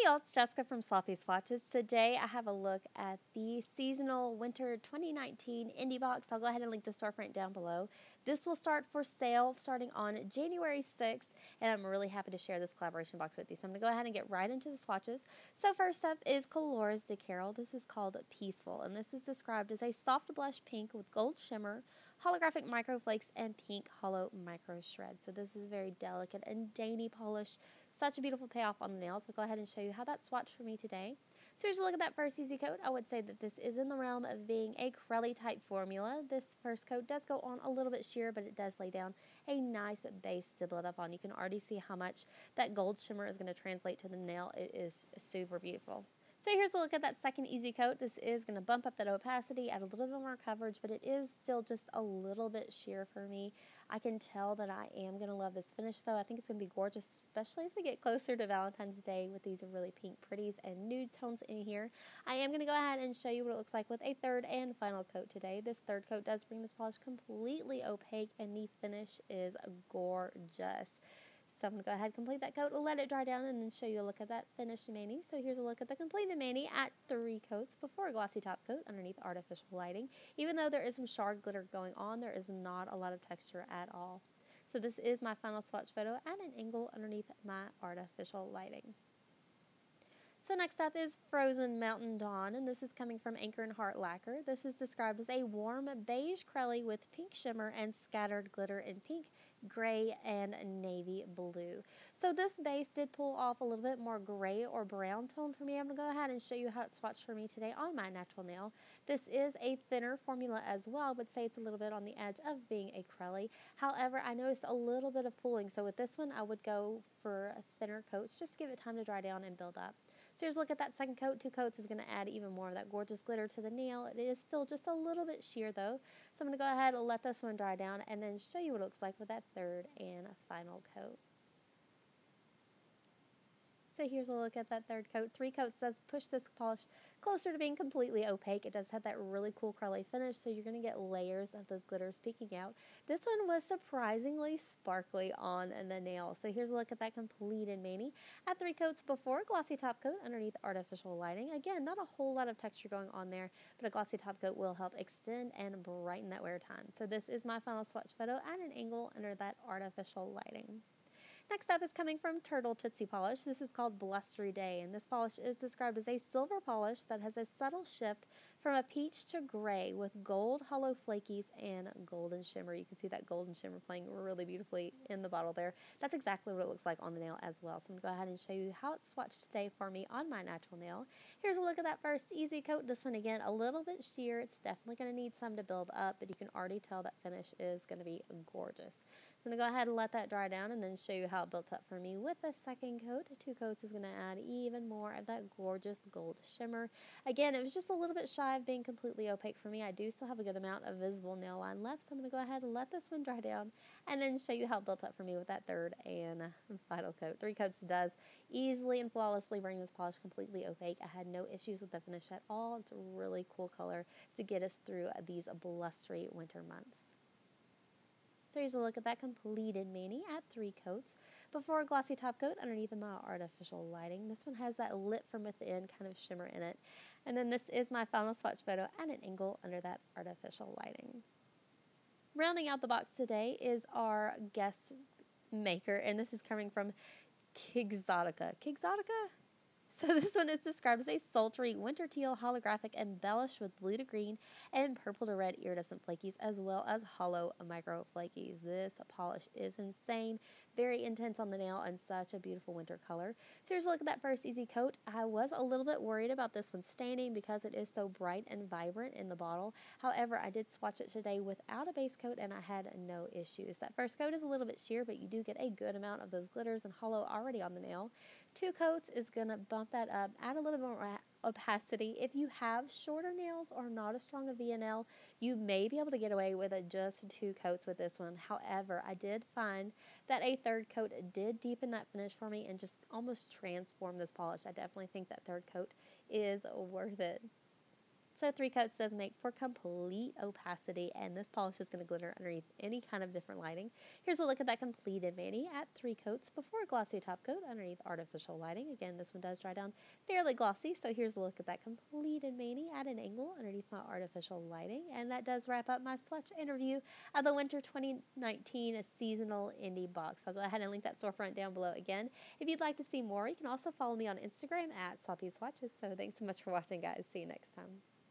y'all, it's Jessica from Sloppy Swatches. Today I have a look at the seasonal winter 2019 indie box. I'll go ahead and link the storefront down below. This will start for sale starting on January 6th, and I'm really happy to share this collaboration box with you. So I'm going to go ahead and get right into the swatches. So first up is Colores de Carril. This is called Peaceful, and this is described as a soft blush pink with gold shimmer, holographic microflakes, and pink hollow micro shred. So this is very delicate and dainty polish. Such a beautiful payoff on the nails. I'll go ahead and show you how that swatched for me today. So here's a look at that first easy coat. I would say that this is in the realm of being a Carril type formula. This first coat does go on a little bit sheer, but it does lay down a nice base to build up on. You can already see how much that gold shimmer is going to translate to the nail. It is super beautiful. So here's a look at that second easy coat. This is going to bump up that opacity, add a little bit more coverage, but it is still just a little bit sheer for me. I can tell that I am going to love this finish though. I think it's going to be gorgeous, especially as we get closer to Valentine's Day with these really pink pretties and nude tones in here. I am going to go ahead and show you what it looks like with a third and final coat today. This third coat does bring this polish completely opaque, and the finish is gorgeous. So I'm going to go ahead and complete that coat, let it dry down, and then show you a look at that finished mani. So here's a look at the completed mani at 3 coats before a glossy top coat underneath artificial lighting. Even though there is some shard glitter going on, there is not a lot of texture at all. So this is my final swatch photo at an angle underneath my artificial lighting. So next up is Frozen Mountain Dawn, and this is coming from Anchor and Heart Lacquer. This is described as a warm beige Carril with pink shimmer and scattered glitter in pink, gray, and navy blue. So this base did pull off a little bit more gray or brown tone for me. I'm going to go ahead and show you how it swatched for me today on my natural nail. This is a thinner formula as well. I would say it's a little bit on the edge of being a Carril. However, I noticed a little bit of pooling. So with this one, I would go for thinner coats. Just give it time to dry down and build up. So here's a look at that second coat. 2 coats is going to add even more of that gorgeous glitter to the nail. It is still just a little bit sheer though. So I'm going to go ahead and let this one dry down and then show you what it looks like with that third and final coat. So here's a look at that third coat. 3 coats does push this polish closer to being completely opaque. It does have that really cool Carril finish, so you're going to get layers of those glitters peeking out. This one was surprisingly sparkly on the nail. So here's a look at that completed mani at 3 coats before a glossy top coat underneath artificial lighting. Again, not a whole lot of texture going on there, but a glossy top coat will help extend and brighten that wear time. So this is my final swatch photo at an angle under that artificial lighting. Next up is coming from Turtle Tootsie Polish. This is called Blustery Day, and this polish is described as a silver polish that has a subtle shift from a peach to gray with gold hollow flakies and golden shimmer. You can see that golden shimmer playing really beautifully in the bottle there. That's exactly what it looks like on the nail as well. So I'm going to go ahead and show you how it's swatched today for me on my natural nail. Here's a look at that first easy coat. This one, again, a little bit sheer. It's definitely going to need some to build up, but you can already tell that finish is going to be gorgeous. I'm going to go ahead and let that dry down and then show you how it built up for me with the second coat. 2 coats is going to add even more of that gorgeous gold shimmer. Again, it was just a little bit shy of being completely opaque for me. I do still have a good amount of visible nail line left, so I'm going to go ahead and let this one dry down and then show you how it built up for me with that third and final coat. 3 coats does easily and flawlessly bring this polish completely opaque. I had no issues with the finish at all. It's a really cool color to get us through these blustery winter months. So here's a look at that completed mani at 3 coats before a glossy top coat underneath my artificial lighting. This one has that lit from within kind of shimmer in it. And then this is my final swatch photo at an angle under that artificial lighting. Rounding out the box today is our guest maker, and this is coming from Attica. So this one is described as a sultry winter teal holographic embellished with blue to green and purple to red iridescent flakies, as well as hollow micro flakies. This polish is insane, very intense on the nail, and such a beautiful winter color. So here's a look at that first easy coat. I was a little bit worried about this one staining because it is so bright and vibrant in the bottle. However, I did swatch it today without a base coat and I had no issues. That first coat is a little bit sheer, but you do get a good amount of those glitters and hollow already on the nail. 2 coats is going to bump that up, add a little bit more opacity. If you have shorter nails or not as strong a VNL, you may be able to get away with just 2 coats with this one. However, I did find that a third coat did deepen that finish for me and just almost transform this polish. I definitely think that third coat is worth it. So 3 coats does make for complete opacity, and this polish is going to glitter underneath any kind of different lighting. Here's a look at that completed mani at 3 coats before a glossy top coat underneath artificial lighting. Again, this one does dry down fairly glossy, so here's a look at that completed mani at an angle underneath my artificial lighting. And that does wrap up my swatch interview of the Winter 2019 seasonal indie box. I'll go ahead and link that storefront down below again. If you'd like to see more, you can also follow me on Instagram at Sloppy Swatches. So thanks so much for watching, guys. See you next time.